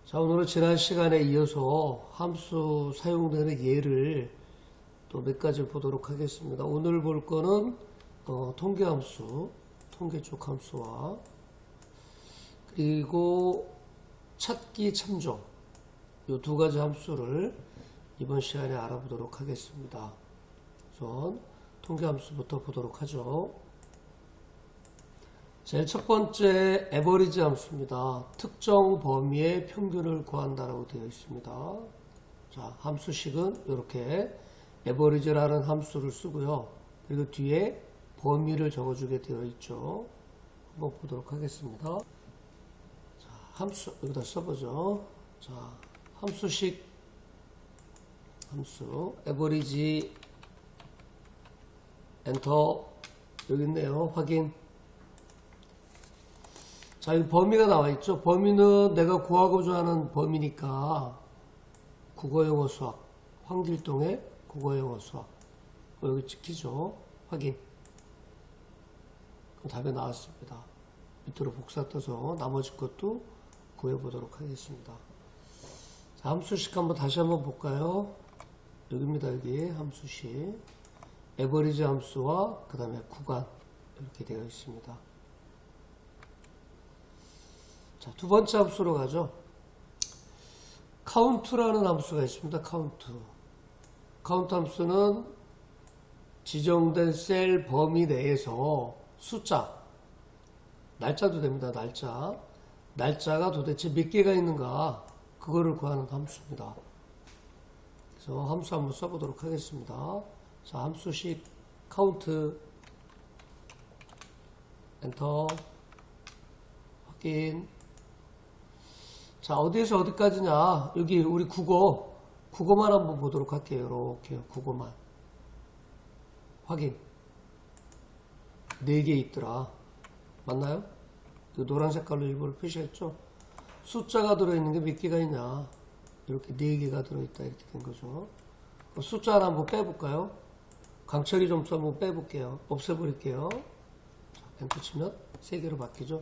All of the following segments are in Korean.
자, 오늘은 지난 시간에 이어서 함수 사용되는 예를 또 몇 가지 보도록 하겠습니다. 오늘 볼 거는 통계함수, 통계 쪽 함수와 그리고 찾기 참조 이 두 가지 함수를 이번 시간에 알아보도록 하겠습니다. 우선 통계함수부터 보도록 하죠. 제일 첫 번째 에버리지 함수입니다. 특정 범위의 평균을 구한다라고 되어 있습니다. 자, 함수식은 이렇게 에버리지라는 함수를 쓰고요. 그리고 뒤에 범위를 적어주게 되어 있죠. 한번 보도록 하겠습니다. 자, 함수 여기다 써보죠. 자, 함수식 함수 에버리지 엔터 여기 있네요. 확인. 자, 여기 범위가 나와 있죠. 범위는 내가 구하고자 하는 범위니까 국어, 영어, 수학, 황길동의 국어, 영어, 수학 여기 찍히죠. 확인. 그럼 답이 나왔습니다. 밑으로 복사 떠서 나머지 것도 구해보도록 하겠습니다. 자, 함수식 다시 한번 볼까요? 여기입니다. 여기 함수식 에버리지 함수와 그 다음에 구간 이렇게 되어 있습니다. 자, 두 번째 함수로 가죠. 카운트라는 함수가 있습니다. 카운트 함수는 지정된 셀 범위 내에서 숫자, 날짜도 됩니다. 날짜가 도대체 몇 개가 있는가 그거를 구하는 함수입니다. 그래서 함수 한번 써보도록 하겠습니다. 자, 함수식 카운트 엔터 확인. 자, 어디에서 어디까지냐. 여기 우리 국어만 한번 보도록 할게요. 이렇게 국어만. 확인. 4개 있더라. 맞나요? 이 노란 색깔로 일부러 표시했죠? 숫자가 들어있는 게 몇 개가 있냐. 이렇게 4개가 들어있다. 이렇게 된 거죠. 숫자 하나 한번 빼볼까요? 강철이 점수 한번 빼볼게요. 없애버릴게요. 자, 엔터 치면 3개로 바뀌죠?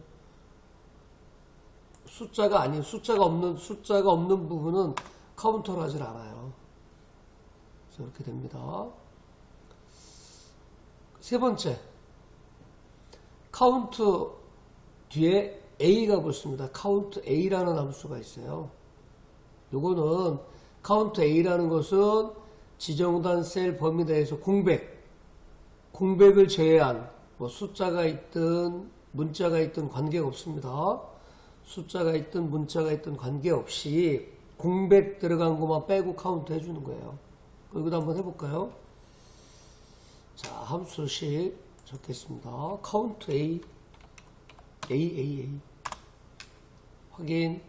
숫자가 없는 부분은 카운터를 하질 않아요. 그래서 이렇게 됩니다. 세 번째, 카운트 뒤에 A가 붙습니다. 카운트 A라는 함수가 있어요. 요거는 카운트 A라는 것은 지정된 셀 범위 내에서 공백을 제외한 숫자가 있든 문자가 있든 관계가 없습니다. 숫자가 있든 문자가 있든 관계없이 공백 들어간 것만 빼고 카운트 해주는 거예요. 여기도 한번 해볼까요? 자, 함수식 적겠습니다. 카운트 A 확인.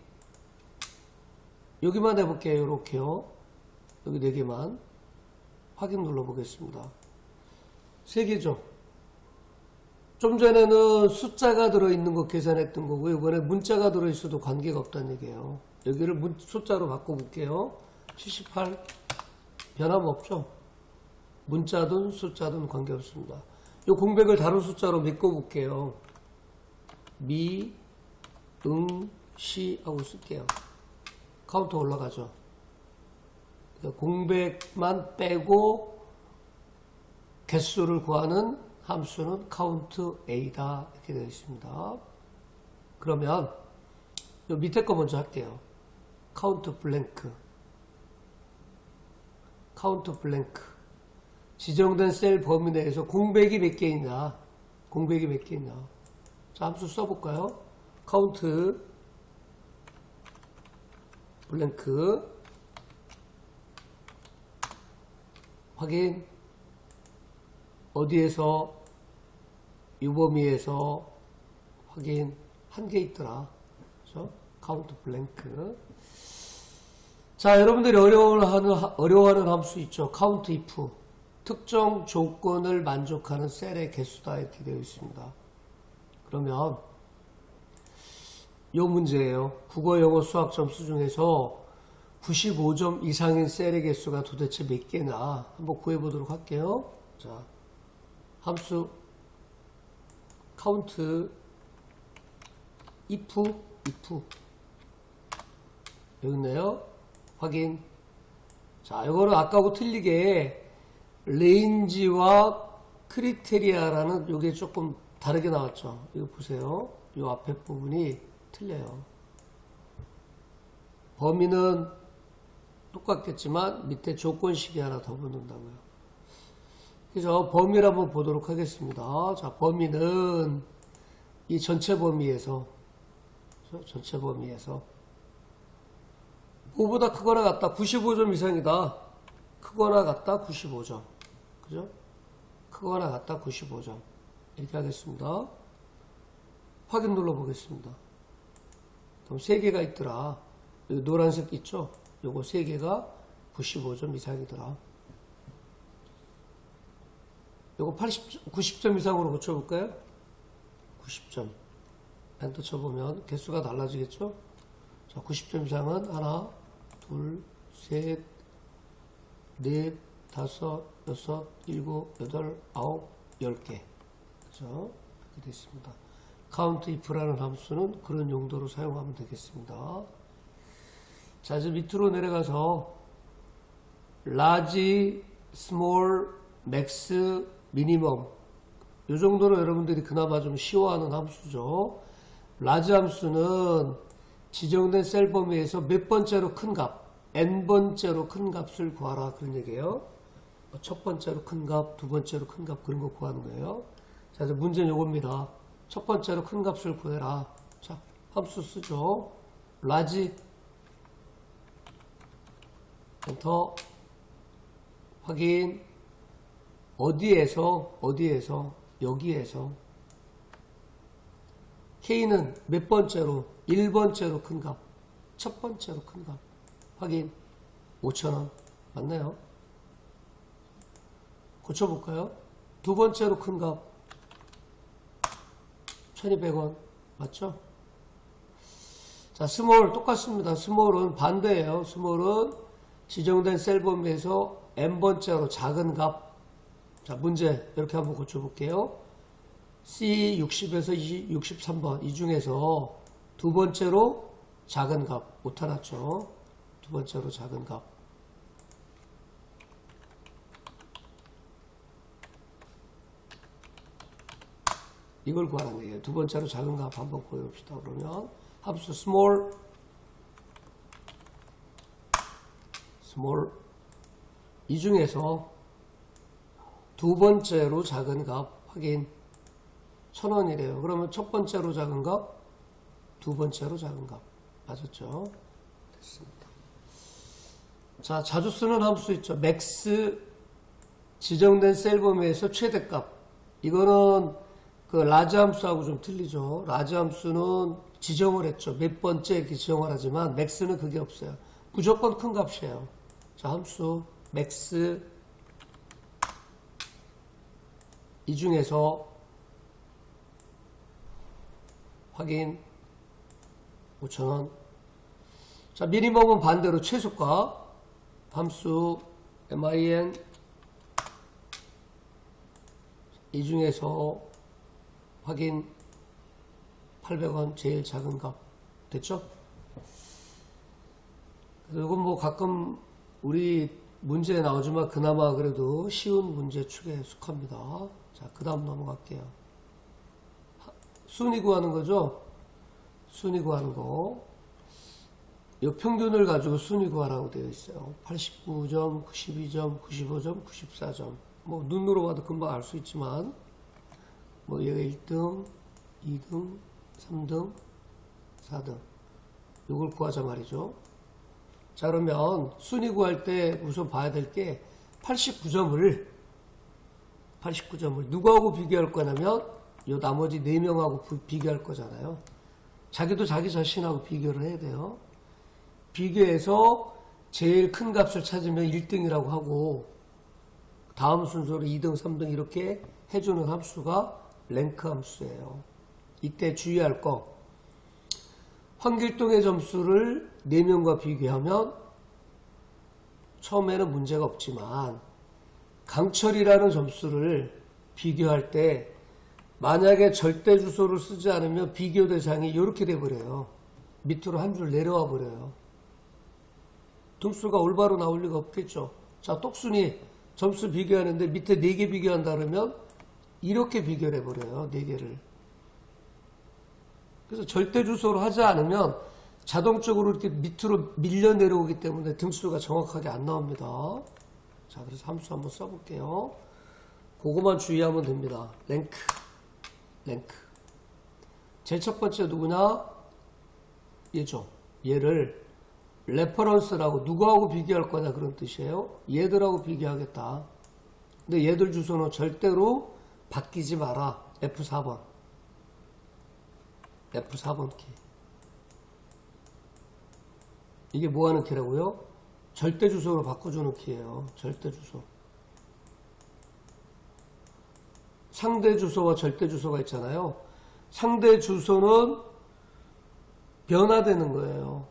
여기만 해볼게요. 이렇게요. 여기 4개만 확인 눌러보겠습니다. 3개죠. 좀 전에는 숫자가 들어있는 거 계산했던 거고 이번에 문자가 들어있어도 관계가 없다는 얘기예요. 여기를 숫자로 바꿔볼게요. 78 변함없죠. 문자든 숫자든 관계없습니다. 이 공백을 다른 숫자로 메꿔볼게요. 미, 응, 시 하고 쓸게요. 카운터 올라가죠. 그러니까 공백만 빼고 개수를 구하는 함수는 카운트 A다 이렇게 되어 있습니다. 그러면 요 밑에 거 먼저 할게요. 카운트 블랭크 지정된 셀 범위 내에서 공백이 몇 개 있냐. 자, 함수 써볼까요? 카운트 블랭크 확인. 어디에서 이 범위에서 확인. 1개 있더라. 그래서 카운트 블랭크. 자, 여러분들이 어려워하는 함수 있죠. 카운트 if. 특정 조건을 만족하는 셀의 개수다 이렇게 되어 있습니다. 그러면 이 문제예요. 국어, 영어, 수학 점수 중에서 95점 이상인 셀의 개수가 도대체 몇 개나 한번 구해보도록 할게요. 자, 함수 카운트 if 여기 있네요. 확인. 자, 이거는 아까하고 틀리게 레인지와 크리테리아라는 요게 조금 다르게 나왔죠. 이거 보세요. 요 앞에 부분이 틀려요. 범위는 똑같겠지만 밑에 조건식이 하나 더 붙는다고요. 그래서 범위를 한번 보도록 하겠습니다. 자, 범위는 이 전체 범위에서 뭐보다 크거나 같다 95점 이상이다. 크거나 같다 95점. 그죠? 크거나 같다 95점. 이렇게 하겠습니다. 확인 눌러보겠습니다. 그럼 3개가 있더라. 여기 노란색 있죠? 요거 3개가 95점 이상이더라. 요거 90점 이상으로 고쳐볼까요? 90점. 엔터 쳐보면 개수가 달라지겠죠? 자, 90점 이상은 하나, 둘, 셋, 넷, 다섯, 여섯, 일곱, 여덟, 아홉, 10개. 그죠? 이렇게 되어 있습니다. count if라는 함수는 그런 용도로 사용하면 되겠습니다. 자, 이제 밑으로 내려가서 large, small, max, minimum 이 정도는 여러분들이 그나마 좀 쉬워하는 함수죠. large 함수는 지정된 셀 범위에서 몇 번째로 큰 값, n번째로 큰 값을 구하라 그런 얘기예요. 첫 번째로 큰 값, 두 번째로 큰 값 그런 거 구하는 거예요. 자, 이제 문제는 요겁니다. 첫 번째로 큰 값을 구해라. 자, 함수 쓰죠. large 엔터 확인. 어디에서 여기에서 K는 몇 번째로 1번째로 큰 값, 첫 번째로 큰 값 확인. 5,000원 맞나요? 고쳐볼까요? 두 번째로 큰 값 1,200원 맞죠? 자, 스몰 똑같습니다. 스몰은 반대예요. 스몰은 지정된 셀 범위에서 n번째로 작은 값. 자, 문제 이렇게 한번 고쳐볼게요. C60에서 63번 이 중에서 두 번째로 작은 값 못하났죠. 두 번째로 작은 값. 이걸 구하는 거예요. 두 번째로 작은 값 한번 구해봅시다. 그러면 함수 small 이 중에서 두 번째로 작은 값 확인. 1,000원이래요. 그러면 첫 번째로 작은 값, 두 번째로 작은 값. 맞았죠? 됐습니다. 자, 자주 쓰는 함수 있죠. max 지정된 셀 범위에서 최대값. 이거는 그 large 함수하고 좀 틀리죠. large 함수는 지정을 했죠. 몇 번째 이렇게 지정을 하지만 max는 그게 없어요. 무조건 큰 값이에요. 자, 함수 max 이 중에서 확인 5,000원. 자, 미니멈은 반대로 최소값 함수 min 이 중에서 확인 800원 제일 작은 값 됐죠? 이건 뭐 가끔 우리 문제에 나오지만 그나마 그래도 쉬운 문제 축에 속합니다. 자, 그 다음 넘어갈게요. 순위 구하는 거죠? 순위 구하는 거. 이 평균을 가지고 순위 구하라고 되어 있어요. 89점, 92점, 95점, 94점. 뭐 눈으로 봐도 금방 알 수 있지만 뭐 얘가 1등, 2등, 3등, 4등. 이걸 구하자 말이죠. 자, 그러면 순위 구할 때 우선 봐야 될 게 89점을 누구하고 비교할 거냐면 요 나머지 4명하고 비교할 거잖아요. 자기도 자기 자신하고 비교를 해야 돼요. 비교해서 제일 큰 값을 찾으면 1등이라고 하고 다음 순서로 2등, 3등 이렇게 해주는 함수가 랭크 함수예요. 이때 주의할 거 환길동의 점수를 4명과 비교하면 처음에는 문제가 없지만 강철이라는 점수를 비교할 때 만약에 절대 주소를 쓰지 않으면 비교 대상이 이렇게 돼버려요. 밑으로 한 줄 내려와 버려요. 등수가 올바로 나올 리가 없겠죠. 자, 똑순이 점수 비교하는데 밑에 4개 비교한다 그러면 이렇게 비교를 해버려요. 4개를. 그래서 절대 주소로 하지 않으면 자동적으로 이렇게 밑으로 밀려 내려오기 때문에 등수가 정확하게 안 나옵니다. 자, 그래서 함수 한번 써볼게요. 그거만 주의하면 됩니다. 랭크. 제일 첫 번째 누구냐? 얘죠. 얘를 레퍼런스라고 누구하고 비교할 거냐 그런 뜻이에요. 얘들하고 비교하겠다. 근데 얘들 주소는 절대로 바뀌지 마라. F4번. F4번 키. 이게 뭐 하는 키라고요? 절대 주소로 바꿔주는 키예요. 절대 주소. 상대 주소와 절대 주소가 있잖아요. 상대 주소는 변화되는 거예요.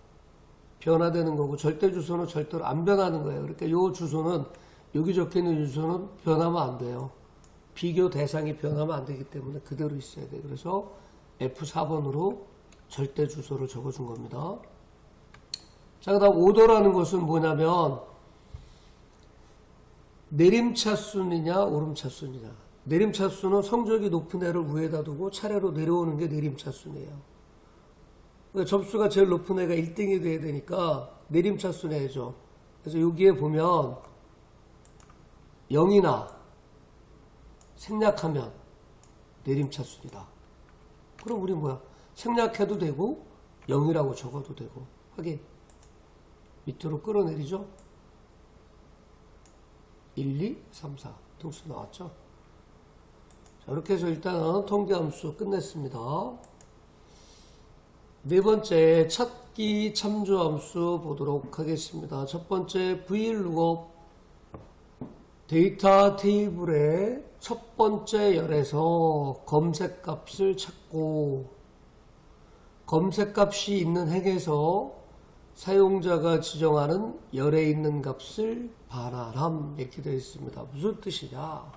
변화되는 거고 절대 주소는 절대로 안 변하는 거예요. 그러니까 요 주소는 여기 적혀있는 주소는 변하면 안 돼요. 비교 대상이 변하면 안 되기 때문에 그대로 있어야 돼요. 그래서 F4번으로 절대 주소를 적어준 겁니다. 자, 그 다음 오더라는 것은 뭐냐면 내림차순이냐 오름차순이냐. 내림차순은 성적이 높은 애를 위에다 두고 차례로 내려오는 게 내림차순이에요. 그러니까 점수가 제일 높은 애가 1등이 돼야 되니까 내림차순 애죠. 그래서 여기에 보면 0이나 생략하면 내림차순이다. 그럼 우리 뭐야? 생략해도 되고 0이라고 적어도 되고. 확인. 밑으로 끌어내리죠. 1, 2, 3, 4 등수 나왔죠. 자, 이렇게 해서 일단은 통계함수 끝냈습니다. 네 번째 찾기 참조함수 보도록 하겠습니다. 첫 번째 VLOOKUP 데이터 테이블의 첫 번째 열에서 검색값을 찾고 검색값이 있는 행에서 사용자가 지정하는 열에 있는 값을 반환함 이렇게 되어 있습니다. 무슨 뜻이냐?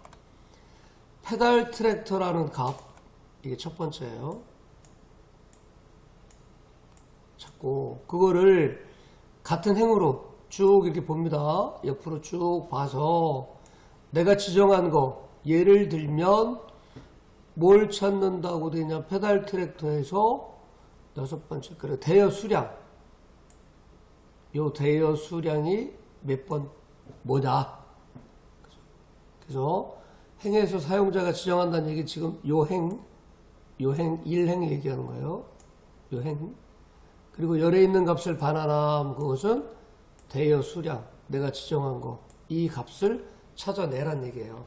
페달 트랙터라는 값 이게 첫 번째예요. 찾고 그거를 같은 행으로 쭉 이렇게 봅니다. 옆으로 쭉 봐서 내가 지정한 거 예를 들면 뭘 찾는다고 되냐? 페달 트랙터에서 여섯 번째 그래 대여 수량 요 대여 수량이 몇 번 뭐냐? 그래서 행에서 사용자가 지정한다는 얘기 지금 요 행 1행 얘기하는 거예요. 요 행. 그리고 열에 있는 값을 반환함 그것은 대여 수량 내가 지정한 거 이 값을 찾아내란 얘기예요.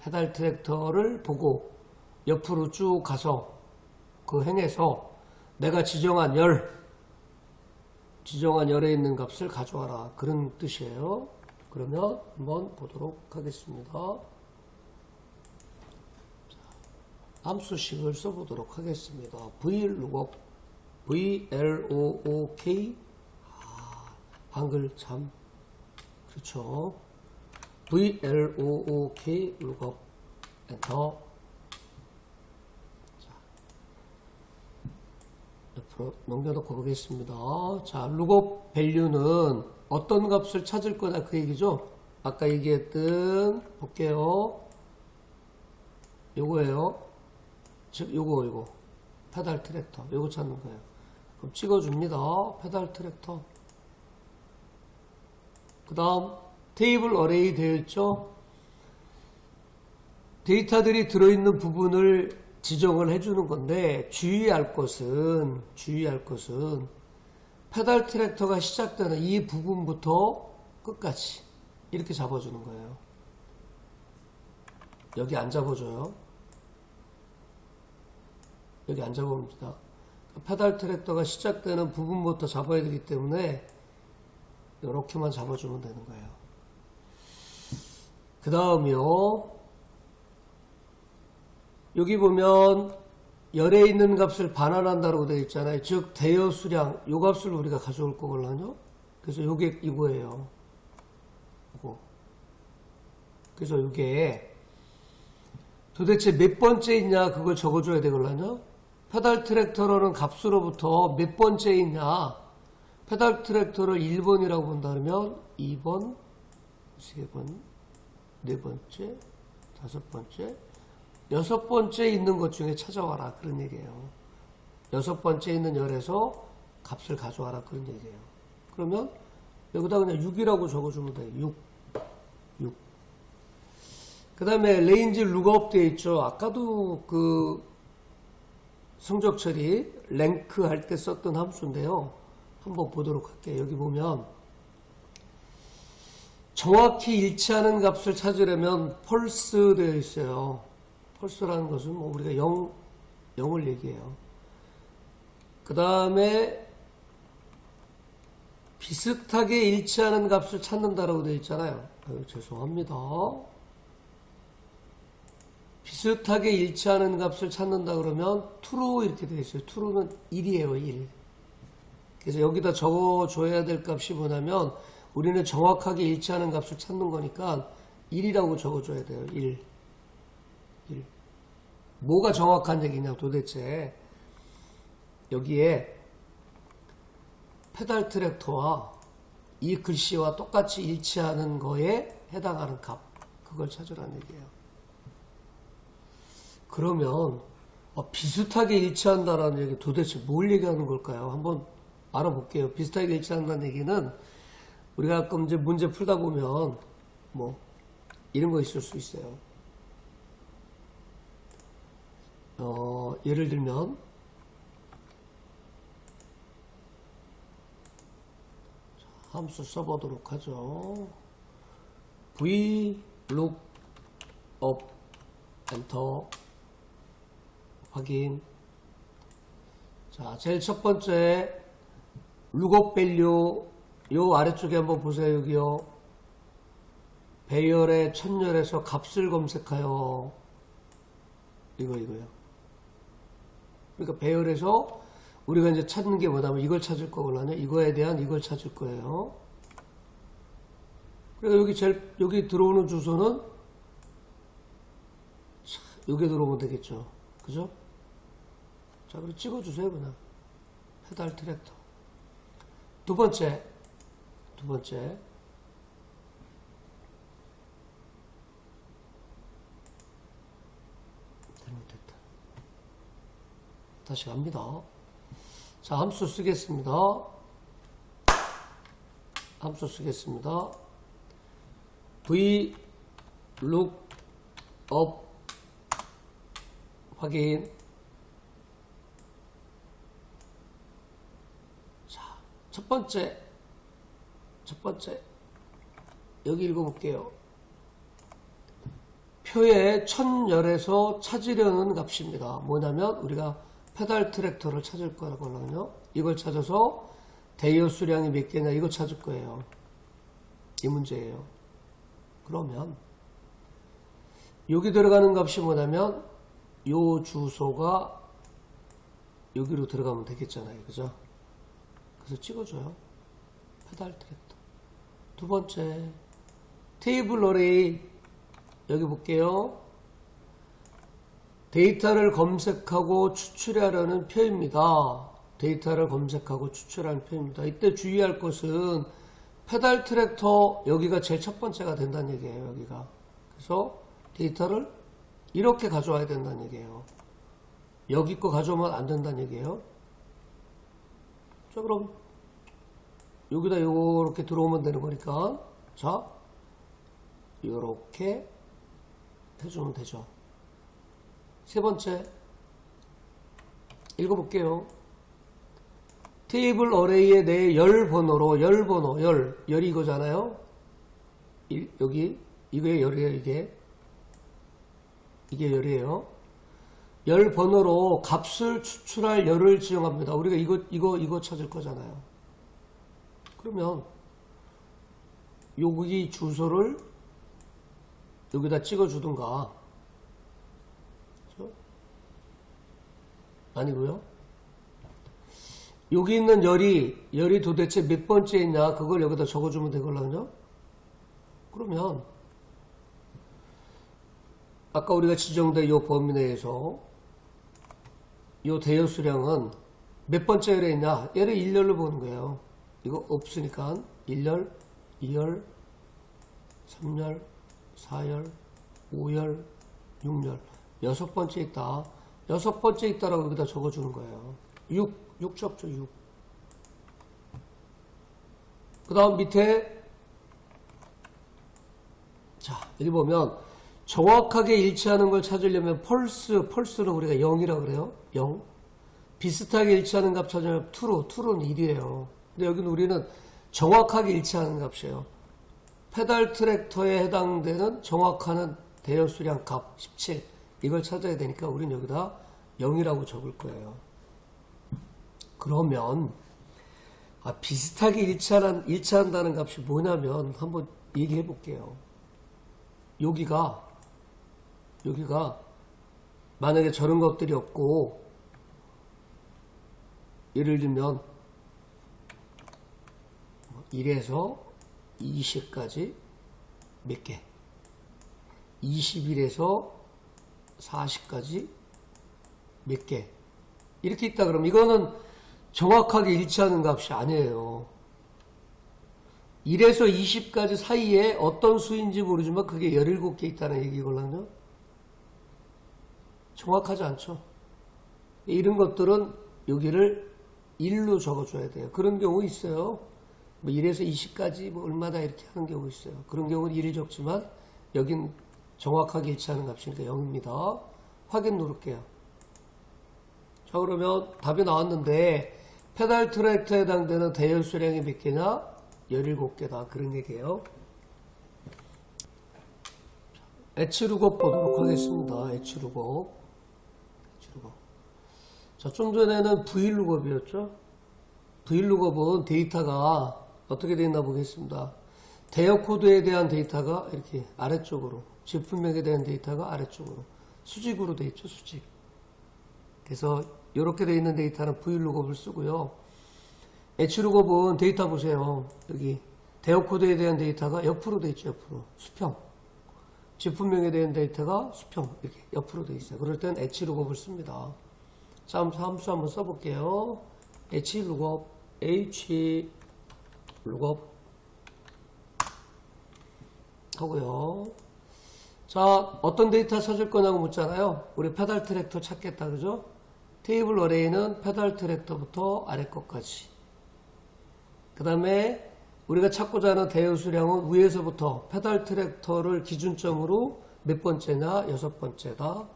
페달 트랙터를 보고 옆으로 쭉 가서 그 행에서 내가 지정한 열에 있는 값을 가져와라. 그런 뜻이에요. 그러면 한번 보도록 하겠습니다. 함수식을 써보도록 하겠습니다. VLOOKUP VLOOK 한글 참 그렇죠. VLOOK lookup 엔터. 자, 옆으로 넘겨놓고 보겠습니다. 자, lookup value는 어떤 값을 찾을 거냐 그 얘기죠. 아까 얘기했던 볼게요. 요거예요. 즉 요거 페달 트랙터 요거 찾는 거예요. 그럼 찍어줍니다. 페달 트랙터. 그 다음 테이블 어레이 되어 있죠. 데이터들이 들어있는 부분을 지정을 해주는 건데 주의할 것은 페달 트랙터가 시작되는 이 부분부터 끝까지 이렇게 잡아주는 거예요. 여기 안 잡아줘요. 여기 안 잡아봅니다. 페달 트랙터가 시작되는 부분부터 잡아야 되기 때문에 이렇게만 잡아주면 되는 거예요. 그 다음이요. 여기 보면 열에 있는 값을 반환한다고 되어 있잖아요. 즉 대여 수량 요 값을 우리가 가져올 거거든요. 그래서 요게 이거예요. 이거. 그래서 요게 도대체 몇 번째 있냐 그걸 적어줘야 되거든요. 페달 트랙터로는 값으로부터 몇 번째 있냐 페달 트랙터를 1번이라고 본다면 2번, 3번, 4번째, 5번째, 6번째 있는 것 중에 찾아와라. 그런 얘기예요. 6번째 있는 열에서 값을 가져와라. 그런 얘기예요. 그러면 여기다 그냥 6이라고 적어주면 돼요. 6. 그 다음에 레인지 룩업 되어 있죠. 아까도 그 성적 처리 랭크 할 때 썼던 함수인데요. 한번 보도록 할게요. 여기 보면 정확히 일치하는 값을 찾으려면 펄스 되어 있어요. 펄스라는 것은 뭐 우리가 0을 얘기해요. 그 다음에 비슷하게 일치하는 값을 찾는다라고 되어 있잖아요. 죄송합니다. 비슷하게 일치하는 값을 찾는다 그러면 true 이렇게 되어 있어요. true는 1이에요. 1. 그래서 여기다 적어줘야 될 값이 뭐냐면 우리는 정확하게 일치하는 값을 찾는 거니까 1이라고 적어줘야 돼요. 1. 뭐가 정확한 얘기냐 도대체. 여기에 페달 트랙터와 이 글씨와 똑같이 일치하는 거에 해당하는 값. 그걸 찾으라는 얘기예요. 그러면 비슷하게 일치한다라는 얘기 도대체 뭘 얘기하는 걸까요? 한번 알아볼게요. 비슷하게 일치한다는 얘기는 우리가 가끔 이제 문제 풀다 보면 뭐 이런 거 있을 수 있어요. 예를 들면 함수 써보도록 하죠. v look up 엔터 확인. 자, 제일 첫 번째 룩업 밸류 요 아래쪽에 한번 보세요. 여기요. 배열의 천열에서 값을 검색하여 이거요. 그러니까 배열에서 우리가 이제 찾는 게 뭐냐면 이걸 찾을 거거든요. 이거에 대한 이걸 찾을 거예요. 그러니까 여기 들어오는 주소는 여기 들어오면 되겠죠. 그죠? 자, 그럼 찍어주세요. 그냥 페달 트랙터. 두 번째 잘못됐다. 다시 갑니다. 자, 함수 쓰겠습니다. v look up 확인. 자, 첫 번째 여기 읽어볼게요. 표의 천열에서 찾으려는 값입니다. 뭐냐면 우리가 페달 트랙터를 찾을 거라고요. 이걸 찾아서 대여 수량이 몇 개냐 이거 찾을 거예요. 이 문제예요. 그러면 여기 들어가는 값이 뭐냐면 요 주소가 여기로 들어가면 되겠잖아요. 그죠? 그래서 찍어줘요. 페달 트랙터. 두 번째 테이블 어레이 여기 볼게요. 데이터를 검색하고 추출하려는 표입니다. 데이터를 검색하고 추출하는 표입니다. 이때 주의할 것은 페달 트랙터 여기가 제일 첫 번째가 된다는 얘기예요. 여기가. 그래서 데이터를 이렇게 가져와야 된다는 얘기예요. 여기 거 가져오면 안 된다는 얘기예요. 자, 그럼 여기다 요렇게 들어오면 되는 거니까 자, 요렇게 해주면 되죠. 세 번째 읽어볼게요. 테이블 어레이에 내 열 번호로 열이 이거잖아요. 여기 이게 열이에요. 이게 열이에요. 열 번호로 값을 추출할 열을 지정합니다. 우리가 이거 찾을 거잖아요. 그러면 여기 주소를 여기다 찍어주든가. 그렇죠? 아니고요. 여기 있는 열이 도대체 몇 번째 있냐 그걸 여기다 적어주면 되거든요. 그러면 아까 우리가 지정된 이 범위 내에서 이 대여 수량은 몇 번째 열에 있냐? 열의 일렬로 보는 거예요. 이거 없으니까 1열, 2열, 3열, 4열, 5열, 6열. 여섯 번째 있다. 여섯 번째 있다라고 여기다 적어주는 거예요. 6 적죠, 6. 그 다음 밑에, 자, 여기 보면, 정확하게 일치하는 걸 찾으려면 펄스는 우리가 0이라고 그래요. 0. 비슷하게 일치하는 값 찾으면 true는 1이에요. 근데 여기는 우리는 정확하게 일치하는 값이에요. 페달 트랙터에 해당되는 정확한 대여 수량 값 17. 이걸 찾아야 되니까 우리는 여기다 0이라고 적을 거예요. 그러면 비슷하게 일치한다는 값이 뭐냐면 한번 얘기해 볼게요. 여기가 만약에 저런 것들이 없고 예를 들면 1에서 20까지 몇 개, 21에서 40까지 몇 개 이렇게 있다 그러면 이거는 정확하게 일치하는 값이 아니에요. 1에서 20까지 사이에 어떤 수인지 모르지만 그게 17개 있다는 얘기거든요. 정확하지 않죠. 이런 것들은 여기를 1로 적어줘야 돼요. 그런 경우 있어요. 뭐 1에서 20까지 뭐 얼마다 이렇게 하는 경우 있어요. 그런 경우는 1이 적지만 여긴 정확하게 일치하는 값이니까 0입니다. 확인 누를게요. 자, 그러면 답이 나왔는데 페달 트랙터에 해당되는 대여 수량이 몇 개냐? 17개다. 그런 얘기예요. H룩업 보도록 하겠습니다. H룩업. 자, 좀 전에는 V룩업이었죠? V룩업은 데이터가 어떻게 되어 있나 보겠습니다. 대여 코드에 대한 데이터가 이렇게 아래쪽으로, 제품명에 대한 데이터가 아래쪽으로, 수직으로 되어 있죠, 수직. 그래서 이렇게 되어 있는 데이터는 V룩업을 쓰고요. H룩업은 데이터 보세요. 여기 대여 코드에 대한 데이터가 옆으로 되어 있죠, 옆으로. 수평. 제품명에 대한 데이터가 수평. 이렇게 옆으로 되어 있어요. 그럴 땐 H룩업을 씁니다. 자, 함수 한번 써볼게요. H룩업, H룩업 하고요. 자, 어떤 데이터 찾을 거냐고 묻잖아요. 우리 페달 트랙터 찾겠다, 그죠? 테이블 어레이는 페달 트랙터부터 아래 것까지. 그 다음에 우리가 찾고자 하는 대여 수량은 위에서부터 페달 트랙터를 기준점으로 몇 번째냐? 6번째다.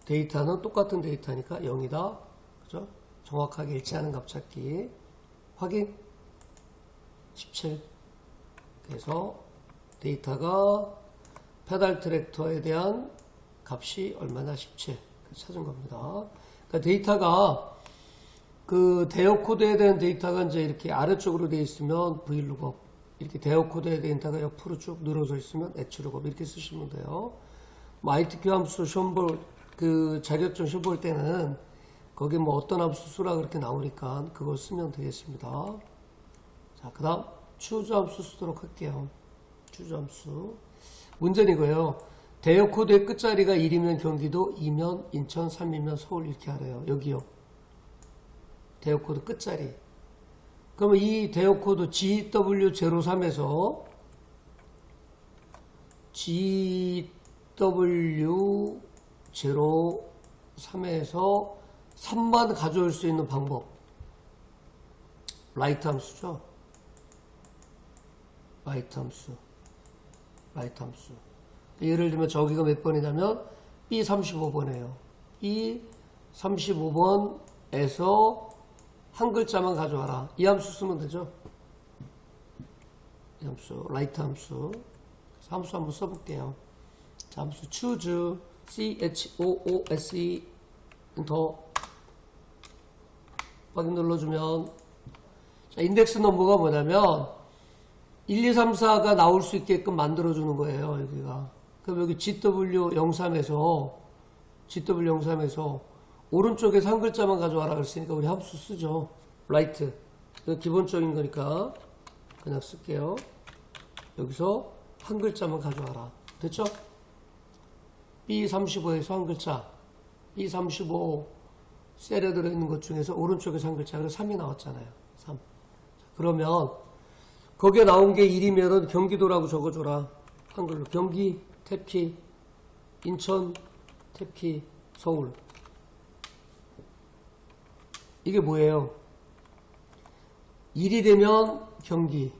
데이터는 똑같은 데이터니까 0이다. 그죠? 정확하게 일치하는 값 찾기. 확인. 17. 그래서 데이터가 페달 트랙터에 대한 값이 얼마나 17. 찾은 겁니다. 그러니까 데이터가 그 대여 코드에 대한 데이터가 이제 이렇게 아래쪽으로 되어 있으면 V룩업. 이렇게 대여 코드에 대한 데이터가 옆으로 쭉 늘어져 있으면 H룩업. 이렇게 쓰시면 돼요. 뭐 ITQ 함수 시험 그 자격증 시험 볼 때는 거기 뭐 어떤 함수 수라 그렇게 나오니까 그걸 쓰면 되겠습니다. 자, 그 다음 추주 함수 쓰도록 할게요. 추주 함수. 문제는 이거예요. 대여 코드의 끝자리가 1이면 경기도, 2면 인천, 3이면 서울 이렇게 하래요. 여기요. 대여 코드 끝자리. 그러면 이 대여 코드 GW03에서 GW03에서 3만 가져올 수 있는 방법. 라이트 함수죠. 라이트 함수. 예를 들면 저기가 몇 번이냐면 B35번이에요. B35번에서 한 글자만 가져와라. 이 함수 쓰면 되죠. 이 함수, 라이트 함수. 함수 한번 써볼게요. 자, 함수 choose, choose, 엔터. 확인 눌러주면, 자, 인덱스 넘버가 뭐냐면 1, 2, 3, 4가 나올 수 있게끔 만들어주는 거예요. 여기가. 그럼 여기 GW03에서 오른쪽에서 한 글자만 가져와라 그랬으니까 우리 함수 쓰죠. 라이트. 이거 기본적인 거니까 그냥 쓸게요. 여기서 한 글자만 가져와라. 됐죠? B35에서 한 글자. B35 셀에 들어있는 것 중에서 오른쪽에서 한 글자. 그래서 3이 나왔잖아요. 3. 그러면 거기에 나온 게 1이면은 경기도라고 적어줘라. 한글로. 경기, 탭키, 인천, 탭키, 서울. 이게 뭐예요? 1이 되면 경기.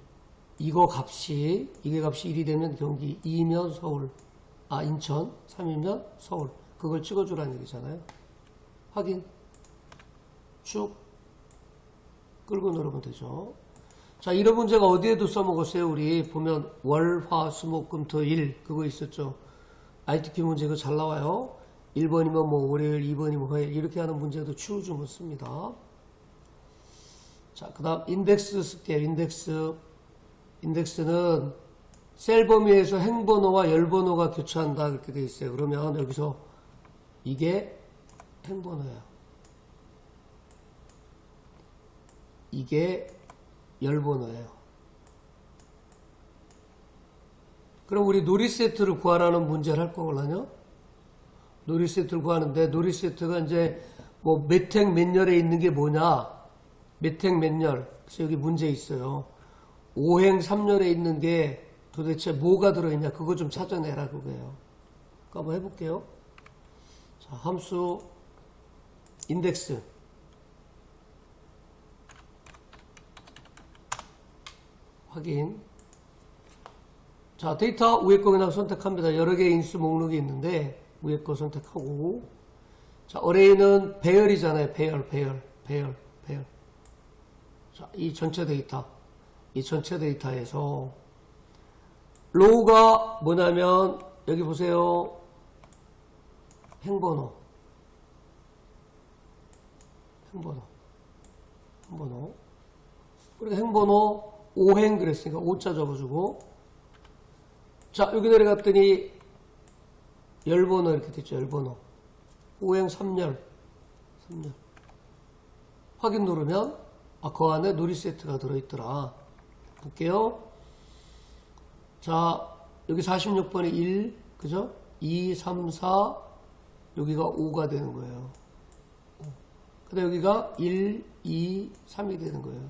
이게 값이 1이 되면 경기, 2면 서울. 인천, 3이면 서울. 그걸 찍어주라는 얘기잖아요. 확인. 쭉 끌고 누르면 되죠. 자, 이런 문제가 어디에도 써먹었어요? 우리 보면 월, 화, 수, 목, 금, 토, 일 그거 있었죠. ITQ 문제 그거 잘 나와요. 1번이면 뭐 월요일, 2번이면 화요일 이렇게 하는 문제도 추후주문 씁니다. 자, 그 다음 인덱스 쓸게요. 인덱스는 셀 범위에서 행번호와 열번호가 교차한다 그렇게 돼 있어요. 그러면 여기서 이게 행번호예요. 이게 열번호예요. 그럼 우리 놀이세트를 구하라는 문제를 할 거거든요. 놀이세트를 구하는데 놀이세트가 이제 뭐 몇 행 몇 열에 있는 게 뭐냐? 몇 행 몇 열. 그래서 여기 문제 있어요. 5행 3열에 있는 게 도대체 뭐가 들어있냐? 그거 좀 찾아내라 그거예요. 한번 해볼게요. 자, 함수 인덱스. 확인. 자, 데이터 위에 거 그냥 선택합니다. 여러 개의 인수 목록이 있는데 위에 거 선택하고. 자, 어레이는 배열이잖아요. 배열. 자, 이 전체 데이터에서 로우가 뭐냐면 여기 보세요. 행번호. 그리고 행번호 5행 그랬으니까 5자 적어주고. 자, 여기 내려갔더니 열번호 이렇게 됐죠. 열번호 5행 3열 확인 누르면 그 안에 놀이세트가 들어있더라. 볼게요. 자, 여기 46번에 1 그죠? 2, 3, 4 여기가 5가 되는 거예요. 그 다음 여기가 1, 2, 3이 되는 거예요.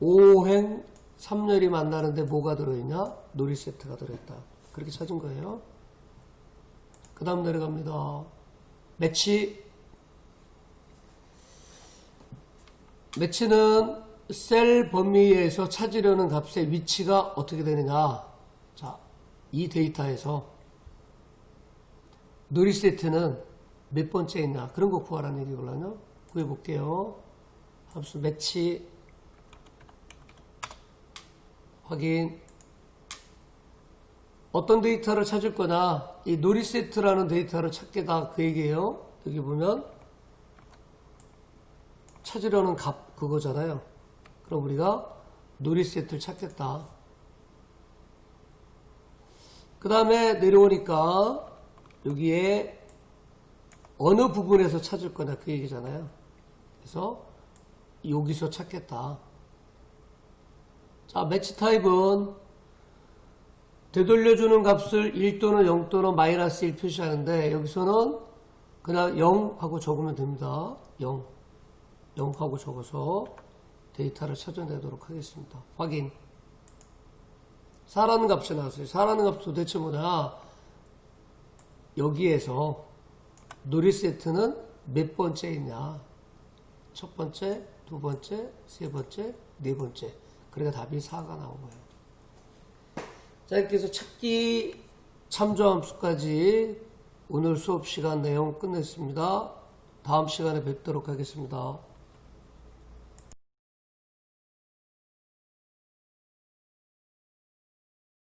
5행 3열이 만나는데 뭐가 들어있냐? 놀이세트가 들어있다. 그렇게 찾은 거예요. 그 다음 내려갑니다. 매치는 셀 범위에서 찾으려는 값의 위치가 어떻게 되느냐. 자, 이 데이터에서 놀이세트는 몇 번째 있냐. 그런 거 구하라는 얘기거든요. 구해볼게요. 함수 매치 확인. 어떤 데이터를 찾을 거냐. 이 놀이세트라는 데이터를 찾겠다. 그 얘기예요. 여기 보면 찾으려는 값 그거잖아요. 그럼 우리가 놀이세트를 찾겠다. 그 다음에 내려오니까 여기에 어느 부분에서 찾을 거냐 그 얘기잖아요. 그래서 여기서 찾겠다. 자, 매치 타입은 되돌려주는 값을 1 또는 0 또는 마이너스 1 표시하는데 여기서는 그냥 0 하고 적으면 됩니다. 0 하고 적어서 데이터를 찾아내도록 하겠습니다. 확인. 4라는 값이 나왔어요. 4라는 값 도대체 뭐냐. 여기에서 놀이세트는 몇 번째 있냐. 첫 번째, 두 번째, 세 번째, 네 번째. 그러니까 답이 4가 나온 거예요. 자, 이렇게 해서 찾기 참조함수까지 오늘 수업 시간 내용 끝냈습니다. 다음 시간에 뵙도록 하겠습니다.